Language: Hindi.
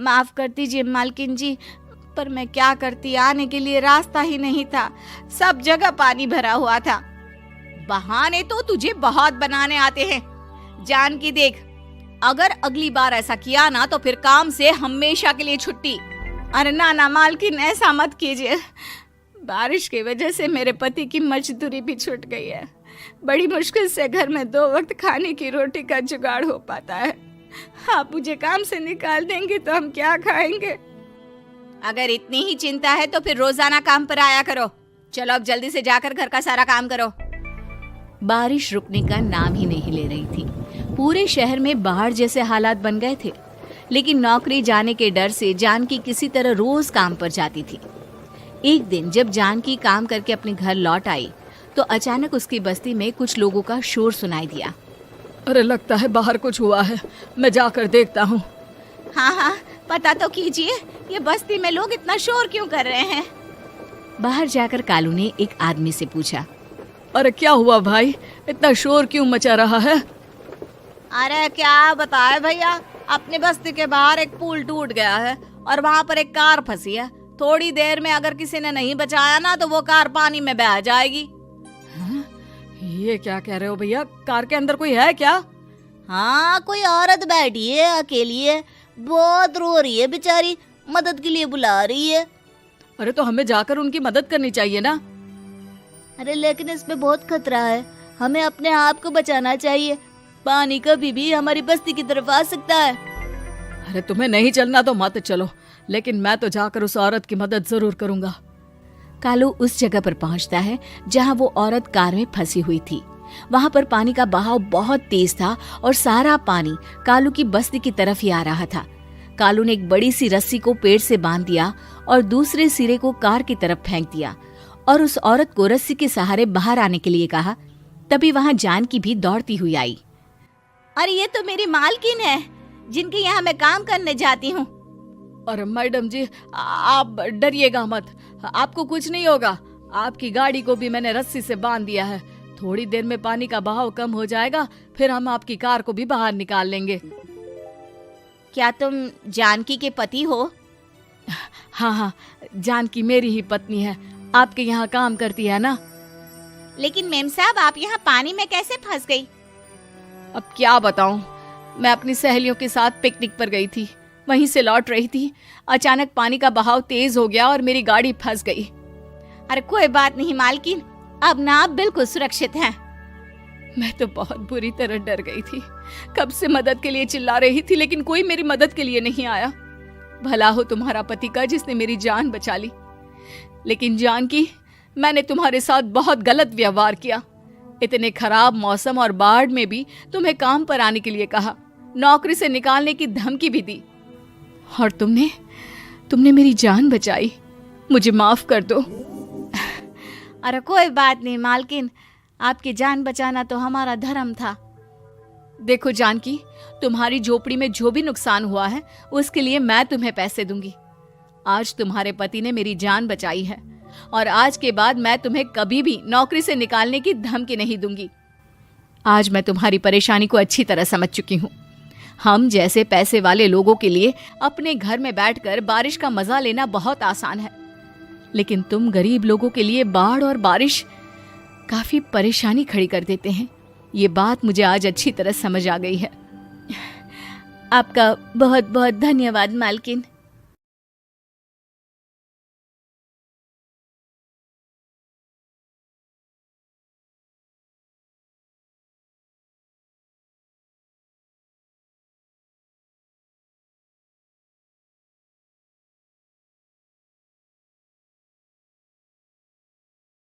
माफ कर दीजिए मालकिन जी, पर मैं क्या करती, आने के लिए रास्ता ही नहीं था, सब जगह पानी भरा हुआ था। बहाने तो तुझे बहुत बनाने आते हैं। जानकी देख, अगर अगली बार ऐसा किया ना तो फिर काम से हमेशा के लिए छुट्टी। अरे ना ना मालकिन, ऐसा मत कीजिए। बारिश की वजह से मेरे पति की मजदूरी भी छूट गई है। बड़ी मुश्किल से घर में 2 वक्त खाने की रोटी का जुगाड़ हो पाता है। आप मुझे काम से निकाल देंगे तो हम क्या खाएंगे? अगर इतनी ही चिंता है तो फिर रोजाना काम पर आया करो। चलो अब जल्दी से जाकर घर का सारा काम करो। बारिश रुकने का नाम ही नहीं ले रही थी। पूरे शहर में बाढ़ जैसे हालात बन गए थे। लेकिन नौकरी जाने के डर से जानकी किसी तरह रोज काम पर जाती थी। एक दिन जब जानकी काम करके अपने घर लौट आई तो अचानक उसकी बस्ती में कुछ लोगों का शोर सुनाई दिया। अरे लगता है बाहर कुछ हुआ है, मैं जाकर देखता हूँ। हाँ हाँ, पता तो कीजिए, ये बस्ती में लोग इतना शोर क्यों कर रहे हैं? बाहर जाकर कालू ने एक आदमी से पूछा। अरे क्या हुआ भाई, इतना शोर क्यों मचा रहा है? अरे क्या बताए भैया, अपने बस्ती के बाहर एक पुल टूट गया है और वहाँ पर एक कार फंसी है। थोड़ी देर में अगर किसी ने नहीं बचाया ना तो वो कार पानी में बह जाएगी। हाँ? ये क्या कह रहे हो भैया, कार के अंदर कोई है क्या? हाँ, कोई औरत बैठी है, अकेली है, बहुत रो रही है बेचारी, मदद के लिए बुला रही है। अरे तो हमें जाकर उनकी मदद करनी चाहिए ना। अरे लेकिन इसमें बहुत खतरा है, हमें अपने आप को बचाना चाहिए। पानी कभी भी हमारी बस्ती की तरफ आ सकता है। अरे तुम्हें नहीं चलना तो मत चलो, लेकिन मैं तो जाकर उस औरत की मदद जरूर करूंगा। कालू उस जगह पर पहुंचता है जहां वो औरत कार में फंसी हुई थी। वहां पर पानी का बहाव बहुत तेज था और सारा पानी कालू की बस्ती की तरफ ही आ रहा था। कालू ने एक बड़ी सी रस्सी को पेड़ से बांध दिया और दूसरे सिरे को कार की तरफ फेंक दिया और उस औरत को रस्सी के सहारे बाहर आने के लिए कहा। तभी वहां जानकी भी दौड़ती हुई आई। अरे ये तो मेरी मालकिन है, जिनके यहाँ मैं काम करने जाती हूँ। अरे मैडम जी, आप डरिएगा मत, आपको कुछ नहीं होगा। आपकी गाड़ी को भी मैंने रस्सी से बांध दिया है। थोड़ी देर में पानी का बहाव कम हो जाएगा, फिर हम आपकी कार को भी बाहर निकाल लेंगे। क्या तुम जानकी के पति हो? हाँ हाँ, जानकी मेरी ही पत्नी है, आपके यहाँ काम करती है ना। लेकिन मेम साहब, आप यहाँ पानी में कैसे फंस गई? अब क्या बताऊं, मैं अपनी सहेलियों के साथ पिकनिक पर गई थी, वहीं से लौट रही थी। अचानक पानी का बहाव तेज हो गया और मेरी गाड़ी फंस गई। अरे कोई बात नहीं मालकिन, अब ना आप बिल्कुल सुरक्षित हैं। मैं तो बहुत बुरी तरह डर गई थी, कब से मदद के लिए चिल्ला रही थी, लेकिन कोई मेरी मदद के लिए नहीं आया। भला हो तुम्हारा पति का जिसने मेरी जान बचा ली। लेकिन जानकी, मैंने तुम्हारे साथ बहुत गलत व्यवहार किया। इतने खराब मौसम और बाढ़ में भी तुम्हें काम पर आने के लिए कहा, नौकरी से निकालने की धमकी भी दी, और तुमने मेरी जान बचाई। मुझे माफ कर दो। अरे कोई बात नहीं मालकिन, आपकी जान बचाना तो हमारा धर्म था। देखो जानकी, तुम्हारी झोपड़ी में जो भी नुकसान हुआ है उसके लिए मैं तुम्हें पैसे दूंगी। आज तुम्हारे पति ने मेरी जान बचाई है और आज के बाद मैं तुम्हें कभी भी नौकरी से निकालने की धमकी नहीं दूंगी। आज मैं तुम्हारी परेशानी को अच्छी तरह समझ चुकी हूँ। हम जैसे पैसे वाले लोगों के लिए अपने घर में बैठकर बारिश का मजा लेना बहुत आसान है, लेकिन तुम गरीब लोगों के लिए बाढ़ और बारिश काफी परेशानी खड़ी कर देते हैं। ये बात मुझे आज अच्छी तरह समझ आ गई है। आपका बहुत बहुत धन्यवाद मालकिन।